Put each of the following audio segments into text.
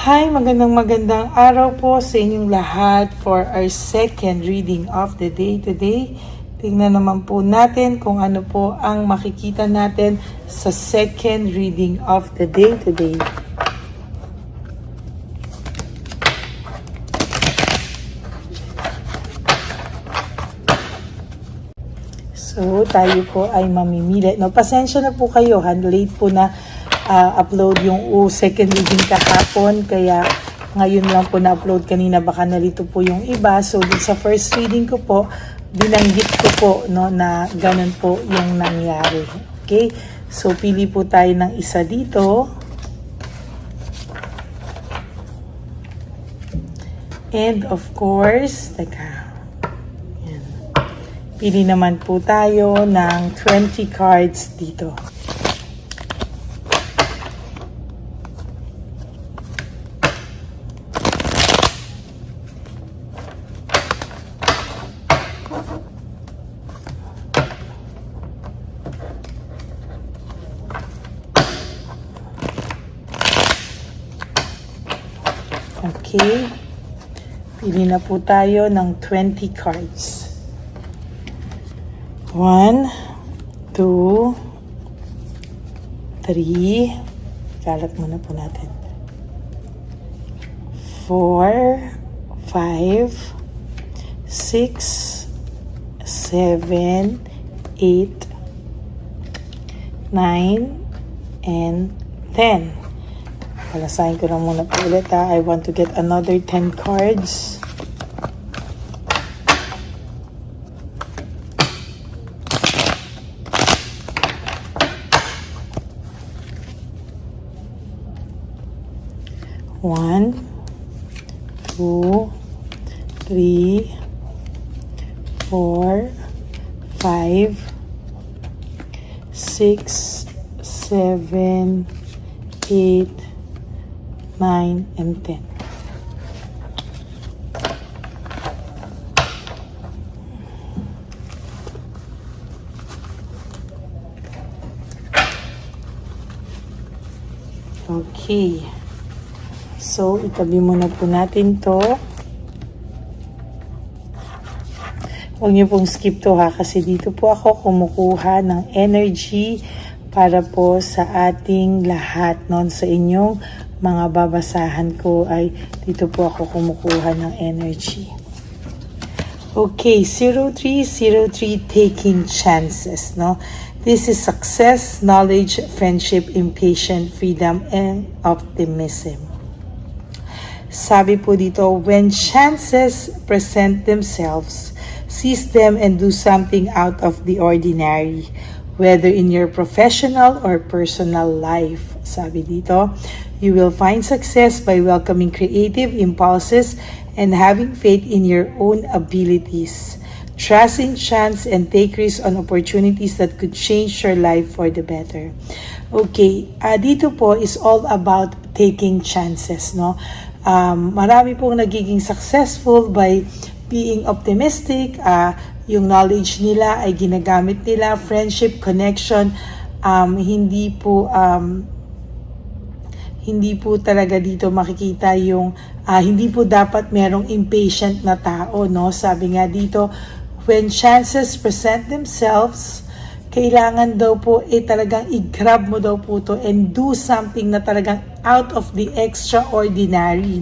Hi, magandang araw po sa inyong lahat for our second reading of the day today. Tingnan naman po natin kung ano po ang makikita natin sa second reading of the day today. So, tayo po ay mamimili. No, pasensya na po kayo, late po na upload yung second reading kahapon, kaya ngayon lang po na-upload kanina, baka nalito po yung iba. So, sa first reading ko po, binanggit ko po no, na ganun po yung nangyari. Okay? So, pili po tayo ng isa dito. And of course, pili naman po tayo ng 20 cards dito. Okay. Pili na po tayo ng 20 cards. 1, 2, 3. Kalat muna po natin. 4, 5, 6, 7, 8, 9, and 10. Palasahin ko na muna po ulit I want to get another 10 cards. One, 2, 3, 4, 5, 6, 7, 8, 9, and 10. Okay. So, itabi muna po natin to. Huwag niyo pong skip to kasi dito po ako kumukuha ng energy para po sa ating lahat. Sa inyong mga babasahan ko ay dito po ako kumukuha ng energy. Okay, 0303 taking chances, This is success, knowledge, friendship, impatience, freedom, and optimism. Sabi po dito, when chances present themselves, seize them and do something out of the ordinary, whether in your professional or personal life. Sabi dito, you will find success by welcoming creative impulses and having faith in your own abilities. Trust in chance and take risks on opportunities that could change your life for the better. Okay, dito po is all about taking chances, marami pong nagiging successful by being optimistic, yung knowledge nila ay ginagamit nila, friendship, connection, hindi po talaga dito makikita yung hindi po dapat merong impatient na tao, Sabi nga dito, when chances present themselves, kailangan daw po talagang i-grab mo daw po to and do something na talagang out of the extraordinary,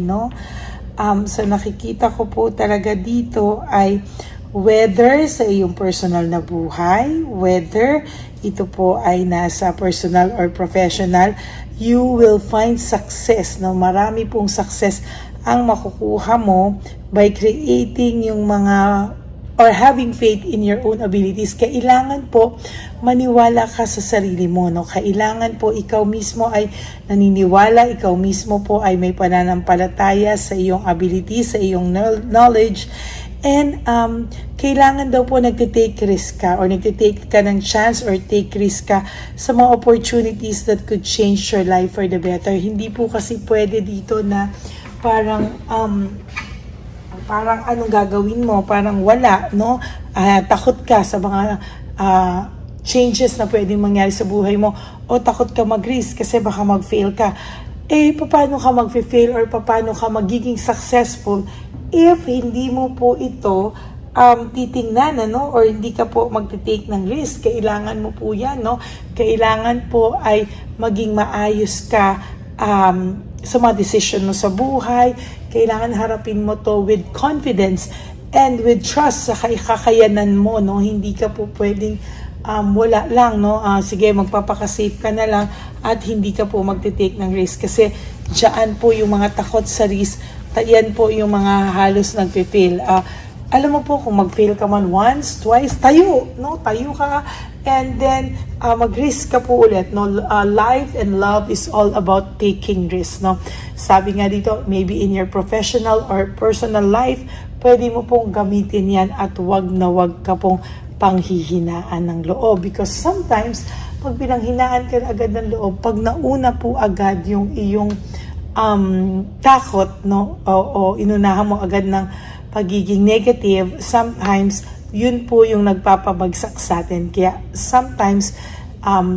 So nakikita ko po talaga dito ay whether sa iyong personal na buhay, whether ito po ay nasa personal or professional, you will find success, Marami pong success ang makukuha mo by creating yung mga or having faith in your own abilities. Kailangan po maniwala ka sa sarili mo, Kailangan po ikaw mismo ay naniniwala, ikaw mismo po ay may pananampalataya sa iyong abilities, sa iyong knowledge, and kailangan daw po nagtitake risk ka or nagtitake ka ng chance or take risk ka sa mga opportunities that could change your life for the better. Hindi po kasi pwede dito na parang anong gagawin mo, parang wala, takot ka sa mga changes na pwedeng mangyari sa buhay mo, o takot ka mag-risk kasi baka mag-fail ka. paano ka mag-fail or paano ka magiging successful if hindi mo po ito titingnan, or hindi ka po magte-take ng risk. Kailangan mo po yan, kailangan po ay maging maayos ka sa mga decision mo sa buhay. Kailangan harapin mo to with confidence and with trust sa kakayanan mo, hindi ka po pwedeng wala lang, sige, magpapaka-safe ka na lang at hindi ka po magte-take ng risk, kasi diyan po yung mga takot sa risk, yan po yung mga halos nagpe-fail. Alam mo po, kung mag-fail ka man once, twice, tayo ka, and then mag-risk ka po ulit, life and love is all about taking risk, Sabi nga dito, maybe in your professional or personal life, pwede mo pong gamitin yan at wag na wag ka pong panghihinaan ng loob, because sometimes pag pinanghinaan ka agad ng loob, pag nauna po agad yung iyong takot, o inunahan mo agad ng pagiging negative, sometimes yun po yung nagpapabagsak sa atin. Kaya sometimes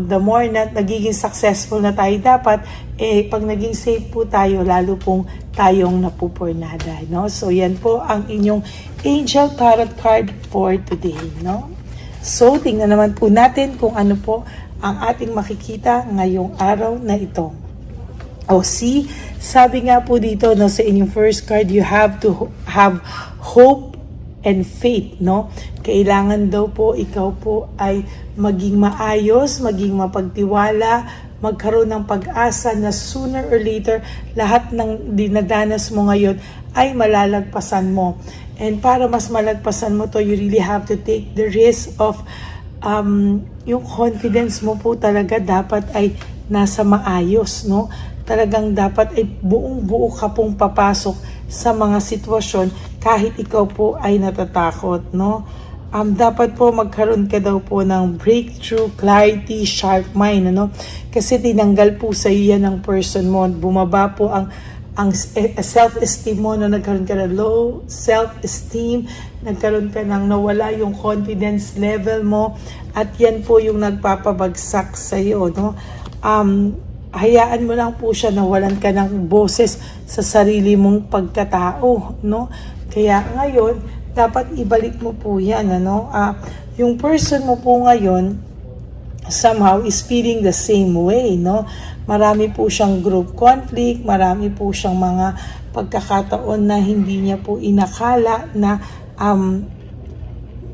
the more na nagiging successful na tayo dapat, pag naging safe po tayo, lalo pong tayong napupurnada, So yan po ang inyong Angel Tarot card for today, So tingnan naman po natin kung ano po ang ating makikita ngayong araw na ito. See, sabi nga po dito, sa inyong first card, you have to have hope and faith, Kailangan daw po ikaw po ay maging maayos, maging mapagtiwala, magkaroon ng pag-asa na sooner or later, lahat ng dinadanas mo ngayon ay malalagpasan mo. And para mas malagpasan mo to, you really have to take the risk of yung confidence mo po talaga dapat ay nasa maayos, Talagang dapat ay buong-buo ka pong papasok sa mga sitwasyon kahit ikaw po ay natatakot, Dapat po magkaroon ka daw po ng breakthrough, clarity, sharp mind, Kasi tinanggal po sa iyo yan ng person mo. Bumaba po ang self-esteem mo, nagkaroon ka ng low self-esteem, nagkaroon ka ng nawala yung confidence level mo, at yan po yung nagpapabagsak sa iyo, Hayaan mo lang po siya na walan ka ng boses sa sarili mong pagkatao, Kaya ngayon, dapat ibalik mo po yan, yung person mo po ngayon, somehow is feeling the same way, Marami po siyang group conflict, marami po siyang mga pagkakataon na hindi niya po inakala na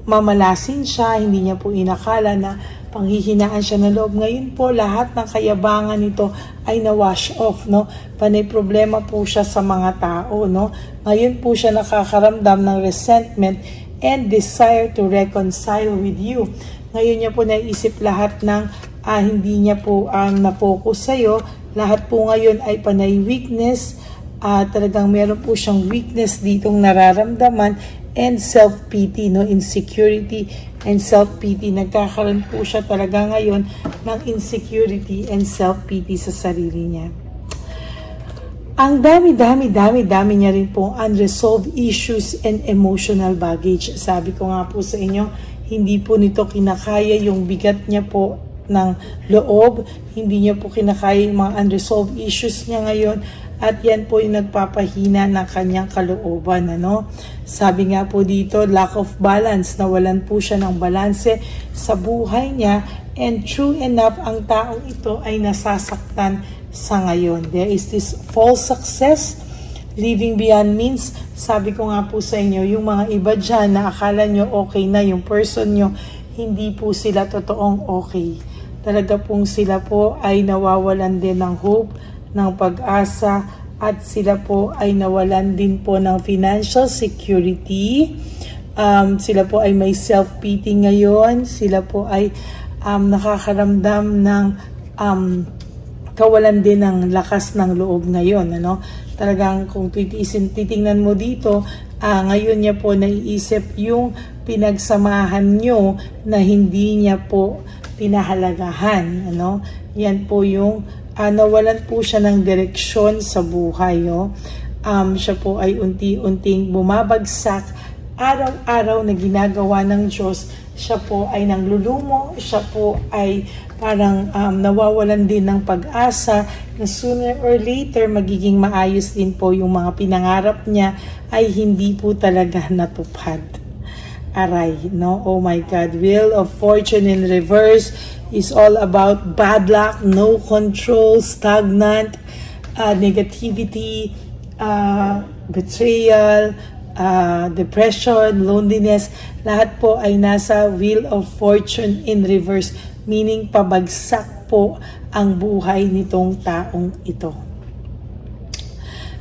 mamalasin siya, hindi niya po inakala na panghihinaan siya ng loob. Ngayon po, lahat ng kayabangan nito ay na-wash off, Panay problema po siya sa mga tao, Ngayon po siya nakakaramdam ng resentment and desire to reconcile with you. Ngayon niya po naisip lahat ng hindi niya po na-focus sa'yo. Lahat po ngayon ay panay weakness. Talagang meron po siyang weakness ditong nararamdaman, and self-pity, insecurity and self-pity. Nagkakaroon po siya talaga ngayon ng insecurity and self-pity sa sarili niya. Ang dami niya rin po unresolved issues and emotional baggage. Sabi ko nga po sa inyo, hindi po nito kinakaya yung bigat niya po ng loob, hindi niya po kinakaya yung mga unresolved issues niya ngayon, at yan po yung nagpapahina ng kanyang kalooban, Sabi nga po dito, lack of balance, nawalan po siya ng balanse sa buhay niya, and true enough, ang taong ito ay nasasaktan sa ngayon. There is this false success, living beyond means. Sabi ko nga po sa inyo, yung mga iba dyan na akala nyo okay na yung person nyo, hindi po sila totoong okay. Talaga pong sila po ay nawawalan din ng hope, ng pag-asa, at sila po ay nawalan din po ng financial security. Sila po ay may self-pity ngayon. Sila po ay nakakaramdam ng kawalan din ng lakas ng loob ngayon. Talagang kung titingnan mo dito, ngayon niya po naiisip yung pinagsamahan nyo na hindi niya po pinahalagahan. Yan po yung nawalan po siya ng direksyon sa buhay. Siya po ay unti-unting bumabagsak. Araw-araw na ginagawa ng Diyos, siya po ay nanglulumo, siya po ay parang nawawalan din ng pag-asa na sooner or later magiging maayos din po yung mga pinangarap niya ay hindi po talaga natupad. Aray, no? Oh my God. Wheel of Fortune in reverse is all about bad luck, no control, stagnant, negativity, betrayal, depression, loneliness. Lahat po ay nasa Wheel of Fortune in reverse, meaning pabagsak po ang buhay nitong taong ito.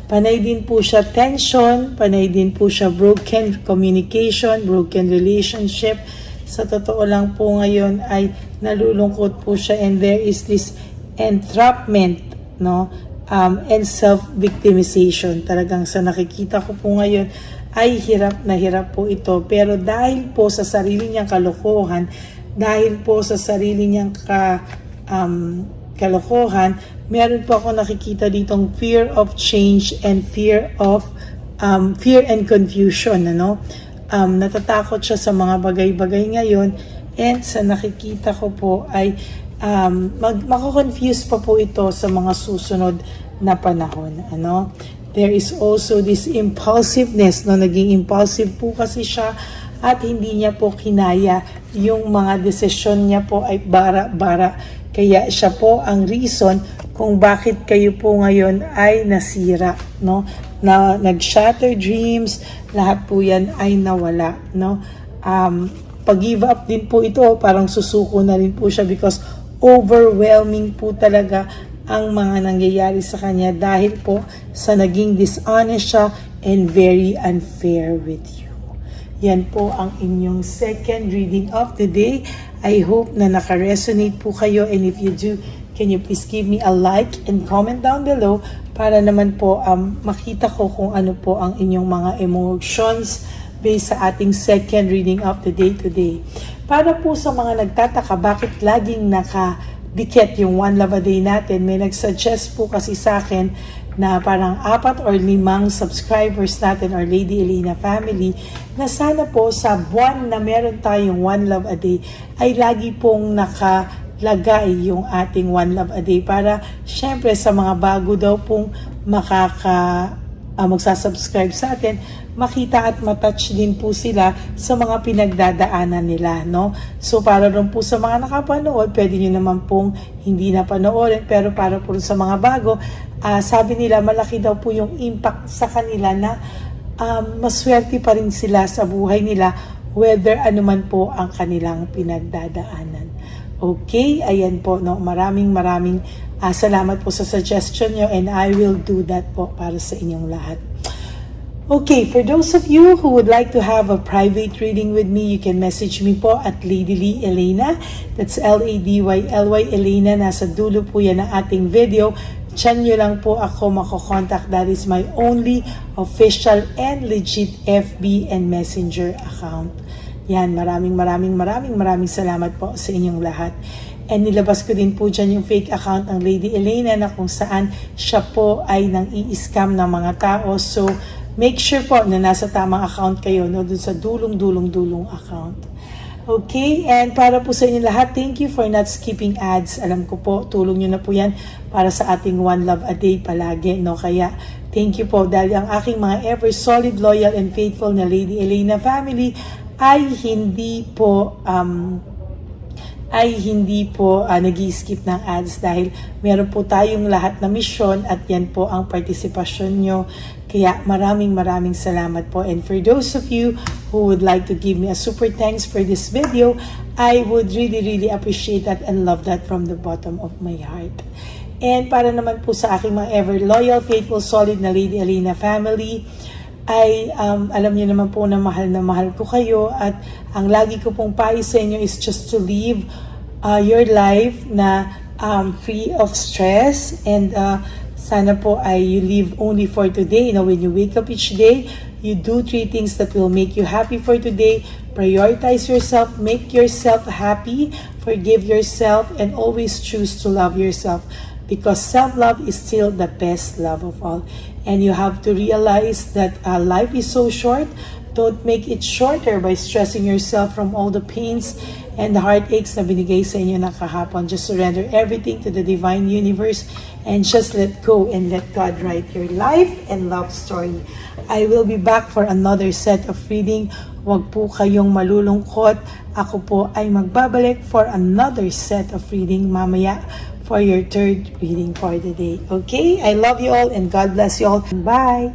Panay din po siya tension, panay din po siya broken communication, broken relationship. Sa totoo lang po ngayon ay nalulungkot po siya, and there is this entrapment, no? And self-victimization. Talagang sa nakikita ko po ngayon ay hirap na hirap po ito. Pero dahil po sa sarili niyang kalokohan, dahil po sa sarili niyang kalokohan, meron po ako nakikita ditong fear of change and fear and confusion, ano? Natatakot siya sa mga bagay-bagay ngayon, and sa nakikita ko po ay mako-confuse pa po ito sa mga susunod na panahon, ano? There is also this impulsiveness, no? Naging impulsive po kasi siya at hindi niya po kinaya yung mga desisyon niya po ay bara-bara. Kaya siya po ang reason kung bakit kayo po ngayon ay nasira, no? Na nag-shatter dreams, lahat po yan ay nawala, no? Pag-give up din po ito, parang susuko na rin po siya because overwhelming po talaga ang mga nangyayari sa kanya dahil po sa naging dishonest siya and very unfair with you. Yan po ang inyong second reading of the day. I hope na naka-resonate po kayo, and if you do, can you please give me a like and comment down below para naman po makita ko kung ano po ang inyong mga emotions based sa ating second reading of the day today. Para po sa mga nagtataka bakit laging nakadikit yung One Love a Day natin, may nagsuggest po kasi sa akin na parang 4 or 5 subscribers natin or Lady Elena family na sana po sa buwan na meron tayong One Love a Day ay lagi pong nakalagay yung ating One Love a Day para syempre sa mga bago daw pong magsasubscribe sa atin, makita at matouch din po sila sa mga pinagdadaanan nila, no? So para rin po sa mga nakapanood, pwede nyo naman pong hindi na panoorin, pero para po sa mga bago, sabi nila malaki daw po yung impact sa kanila na maswerte pa rin sila sa buhay nila whether anuman po ang kanilang pinagdadaanan. Okay, ayan po, no? Maraming salamat po sa suggestion nyo, and I will do that po para sa inyong lahat. Okay, for those of you who would like to have a private reading with me, you can message me po at Lady Lee Elena. That's LADYLY Elena. Nasa dulo po yan ng ating video. Diyan nyo lang po ako makokontak. That is my only official and legit FB and Messenger account. Yan, maraming salamat po sa inyong lahat. And nilabas ko din po dyan yung fake account ng Lady Elena na kung saan siya po ay nang i-scam ng mga tao. So, make sure po na nasa tamang account kayo, no? Dun sa dulong account. Okay, and para po sa inyo lahat, thank you for not skipping ads. Alam ko po, tulong nyo na po yan para sa ating One Love a Day palagi, no? Kaya, thank you po dahil ang aking mga ever solid, loyal, and faithful na Lady Elena family ay hindi po nag-skip ng ads dahil meron po tayong lahat na mission at yan po ang partisipasyon nyo. Kaya maraming salamat po. And for those of you who would like to give me a super thanks for this video, I would really appreciate that and love that from the bottom of my heart. And para naman po sa aking mga ever loyal, faithful, solid na Lady Elena family, ay alam niyo naman po na mahal ko kayo, at ang lagi ko pong pais sa inyo is just to live your life na free of stress, and sana po ay you live only for today. You know, when you wake up each day, you do 3 things that will make you happy for today. Prioritize yourself, make yourself happy, forgive yourself, and always choose to love yourself, because self-love is still the best love of all. And you have to realize that life is so short. Don't make it shorter by stressing yourself from all the pains and the heartaches na binigay sa inyo na kahapon. Just surrender everything to the divine universe and just let go and let God write your life and love story. I will be back for another set of reading. Huwag po kayong malulungkot. Ako po ay magbabalik for another set of reading mamaya for your third reading for the day. Okay? I love you all and God bless you all. Bye!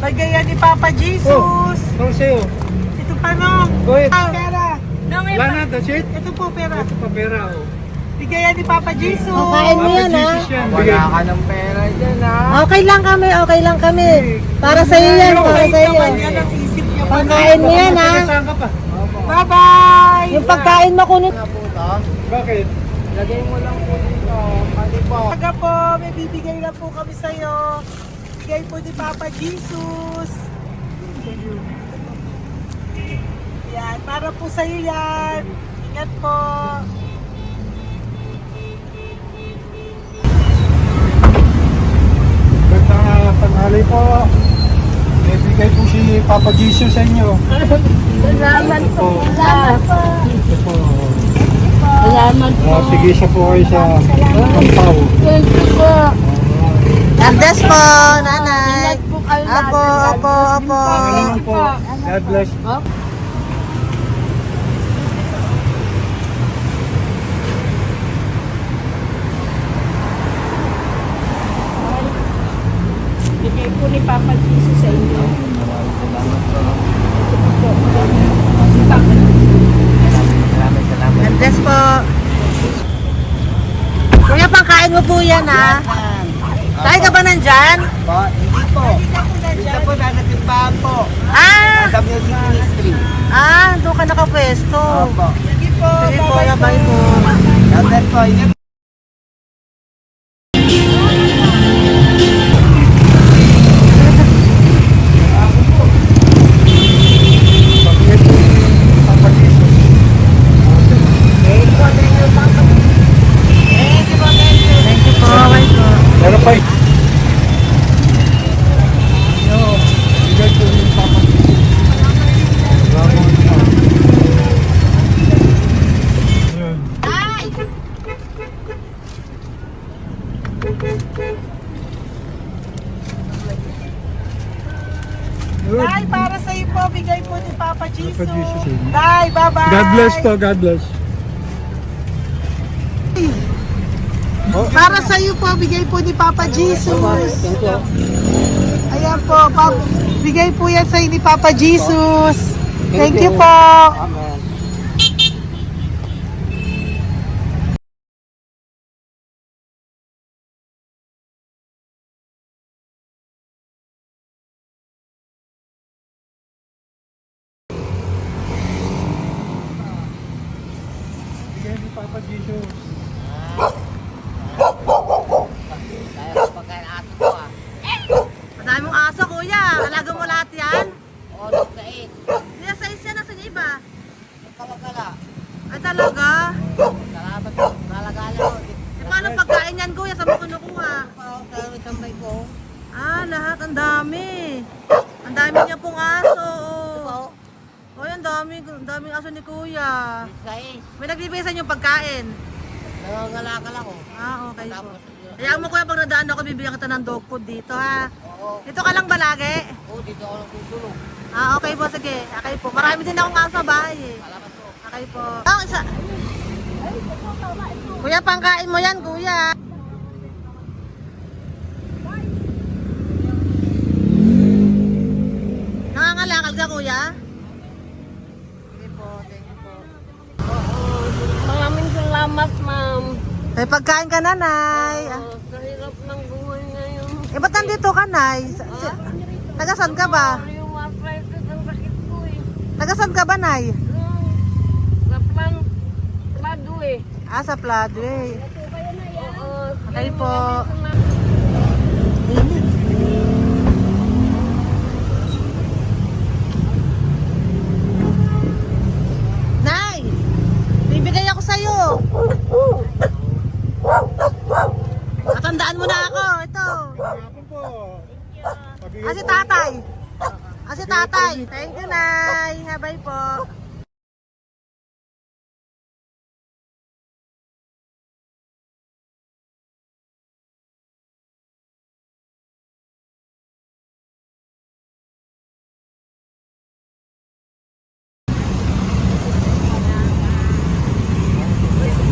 Bigay ni Papa Jesus. Ano sa'yo? Ito pa nung. Go ahead. Pera. Wala na, that's it? Ito po pera. Ito pa pera, oh. Bigay ni Papa Jesus. Kain mo yan, ha? Jesus yan. Bigay. Wala ka ng pera dyan, ha? Okay lang kami. Para sa iyo yan, para sa iyo. Yan ang isip niyo. Pagkain mo yan, ha? Saan ka pa? Bye-bye. Yung pagkain mo kunin. Bakit? Lagay mo lang po dito. Pati po. Pagka po, may bibigay lang po kami sa'yo. Bigay po ni Papa Jesus. Yan, para po sa'yo yan. Ingat po. Magandang tanghali po. May bigay po si Papa Jesus sa inyo. Salamat po. Ito po. Salamat po. Tigisa po kayo sa Pampaw. Thank you po. God bless po, nanay. Opo. Pangalaman po. God bless. Bigay po ni Papa Jesus sa inyo. God bless po. Kuya, pangkain mo po yan, ha? Kain ka ba nandyan? Hindi po. Bigyan ko na Dito po, nanatimbahan po. Ah! Sa Music Ministry. Doon ka nakapwesto. Opo. Sige po, bye po. Shoutout po. Ingat Thank you po, bye po. Meron pa bigay po ni Papa Jesus. Yun. Yun. Tay, para sa iyo po, bigay po ni Papa Jesus. Papa Jesus, amen. Tay, bye-bye. God bless po, God bless. Para sa iyo po, bigay po ni Papa Jesus. Ayan po, bigay po yan sa ni Papa Jesus. Thank you po. Amen. Bigay ni Papa Jesus. Madami mong aso, kuya. Alaga mo lahat yan? Oo, sa 8. Hindi, sa isa na sa iba. Kalagala. Ay, talaga? Salamat po. Kalagala po. Paano pagkain yan, kuya? Saan mo kinukuha? Sa tambay ko. Lahat. Ang dami. Ang dami niya pong aso. Oy, ang daming aso ni kuya. Sa 8. May nagbibigay sa inyo pagkain. Nangangalakal ako. Okay po. Kaya mo kuya, pag nadaan ako, bibigyan kita ng dog food dito, ha? Oo. Dito ka lang ba lagi? Oo, dito ako lang tutulog. Okay po, sige. Okay po. Marami din akong aso sa bahay, eh. Salamat po. Okay po. Isa. Kuya, pangkain mo yan, kuya. Nangangalakal ka, kuya? Sige po, thank you po. Maraming salamat, ma'am. May pagkain ka, nanay. Sa hirap ng buhay ngayon. Ba't nandito ka, nay? Tagasan ka ba? Yung arthritis ang sakit ko eh. Tagasan ka ba, nay? Sa plado eh. Sa Pladway. Oo. Okay po. Nay! Bibigay ako sa'yo. Matandaan mo na ako. Ito. Ako po. Pabigay Si po. tatay. Si tatay. Thank you, Nay. Bye po.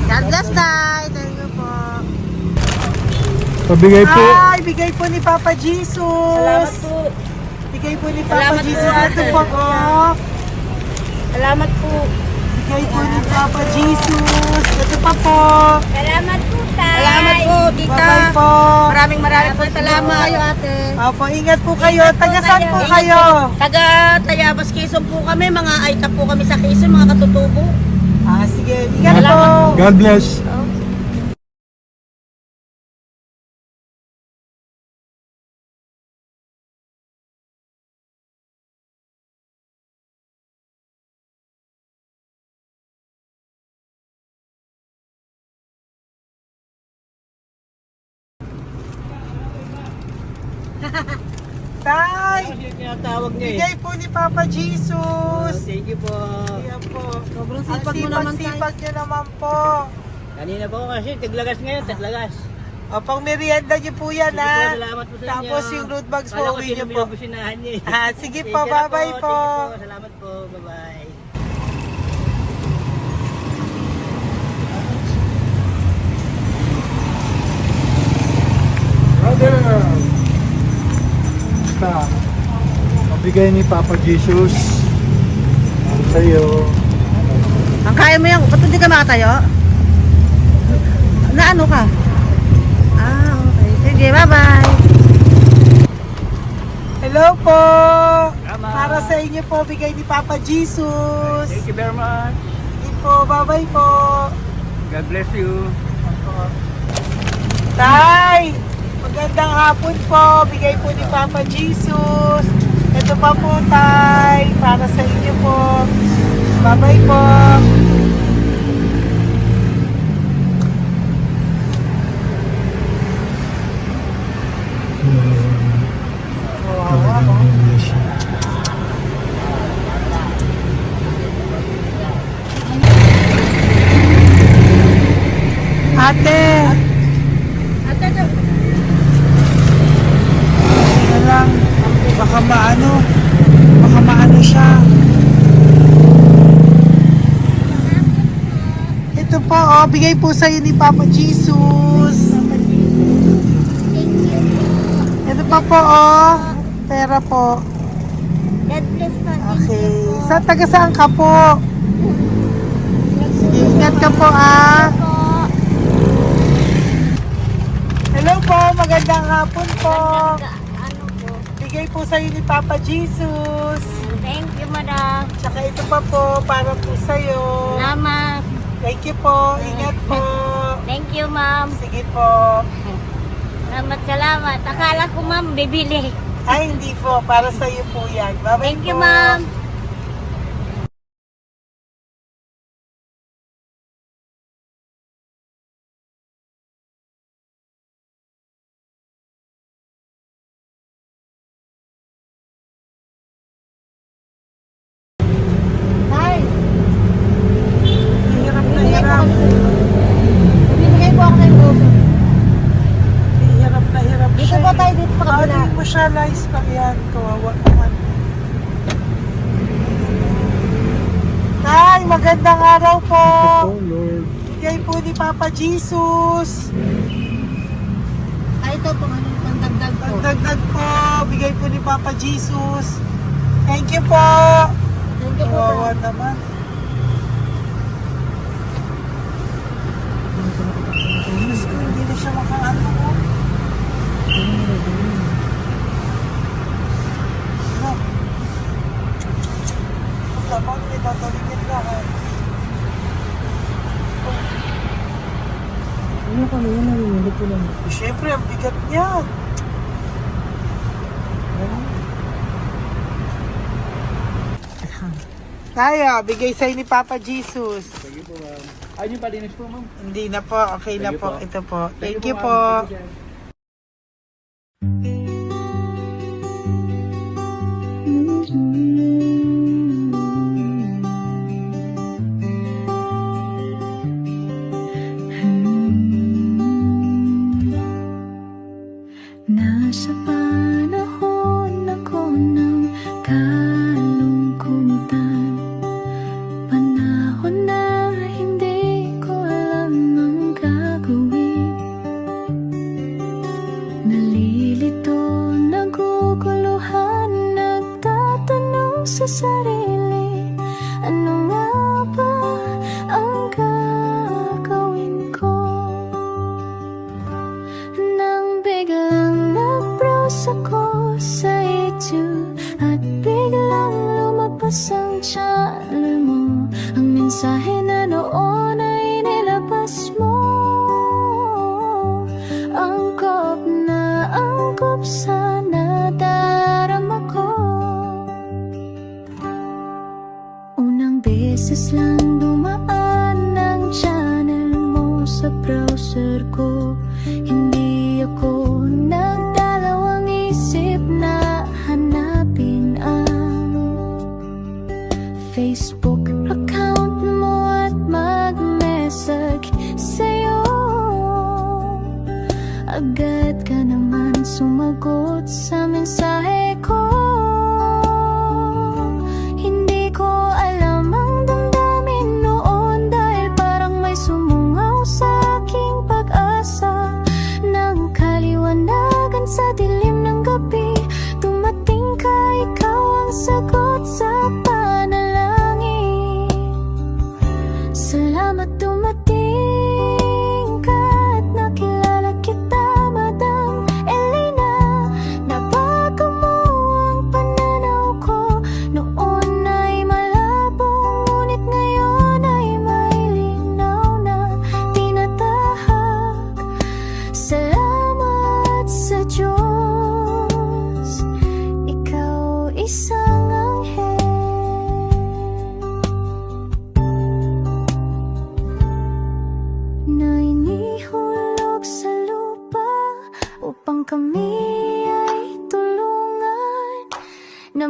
God bless, Nay. Thank you po. Pabigay po. Ay, bigay po ni Papa Jesus. Salamat po. Bigay po ni Papa Salamat po, Jesus. ate. Ito po, oh. Salamat po. Bigay po ni Papa Jesus. Ito pa po. Salamat po, tay. Salamat po, Bye-bye po. Maraming po salamat. Kayo, ate. Opo, ingat po kayo. Taga-saan po kayo? Taga Tayabas, Quezon po kami. Mga aita po kami sa Quezon, mga katutubo. Sige, ingat po. God bless. Tay, Tinatawag niya bigay po ni Papa Jesus. Thank you po. Ayan po. Sobrang Ang sipag mo naman, tay. sipag niyo naman po. Kanina po kasi, taglagas ngayon, taglagas. Pang merienda niyo po yan, Sige po, ha? salamat po sa inyo. Tapos yung road bags po, Kala ko uwi sino niyo may po. nabusinahan niya eh. Sige Thank po, you na bye-bye po. Thank you po. Salamat po. Bye-bye. Brother. Basta. Pabigay ni Papa Jesus. Ang sa'yo. Ang kaya mo yan. Ba't hindi ka makatayo? Na ano ka? Okay. Sige, bye-bye. Hello po! Salamat. Para sa inyo po, bigay ni Papa Jesus. Thank you very much. Hindi po, bye-bye po. God bless you. Tay! Magandang hapon po. Bigay po ni Papa Jesus. Ito pa po, Tay. Para sa inyo po. Bye-bye po. Ate! Ate, ito. Ano lang, baka maano siya. Ito po, oh, bigay po sa'yo ni Papa Jesus. Ito pa po, oh, pera po. God bless po. Okay, taga saan ka po? Sige, ingat ka po, ah. Hello po, magandang hapon po. Ano po? Bigay po sa'yo ni Papa Jesus. Thank you, madam. Tsaka ito pa po, para po sa'yo. Salamat. Thank you po, ingat po. Thank you, ma'am. Sige po. Salamat. Akala ko, ma'am, bibili. Ay, hindi po, para sa'yo po yan. Bye-bye Thank you, po. ma'am. Hi. Hirap na hirap. Bibigay po ako ng goso. Hirap na hirap Dito siya. po tayo, dito sa kabila. Bakit mo siya lies pa yan? Kawawa naman. Tay, magandang araw po. Lord. Bigay po ni Papa Jesus. Ay, ito po, ano, pangdagdag po. Pagdagdag po, bigay po ni Papa Jesus. Thank you po. Thank you po. Kawawa naman. Diyos ko, hindi na siya makaano ko. Ano? Wala mo, hindi tataligid lahat. Ano kami yan, narinig ko lang. Siyempre, ang bigat niyan. Kaya, bigay sa'yo ni Papa Jesus. Thank you po, ma'am. Ay, yung palinis po, ma'am. Hindi na po, okay na Thank you po. po. Ito po. Thank you ma'am. po. Thank you, sir. Nasa panahon ako ng kalungkutan, panahon na hindi ko alam ang gagawin. Nalilito, naguguluhan, nagtatanong sa sarili, ano nga ba ang gagawin ko? Nang biglang nag-browse ako sa YouTube at biglang lumabas ang channel mo, ang mensahe na noon ay nilabas mo. Angkop sa nadarama ko. Unang beses lang dumaan ang channel mo sa browser ko. Hindi ako nagdalawang isip na hanapin ang Facebook account mo at mag-message sa'yo. Agad ka naman sumagot sa mensahe ko. Hindi ko alam ang damdamin noon, dahil parang may sumungaw sa aking pag-asa. Nang kaliwanagan sa dilim ng gabi, dumating ka, ikaw ang sagot sa panalangin. Salamat dumating ka at nakilala kita, Madam Elena. Nabago mo upang kami ay tulungan na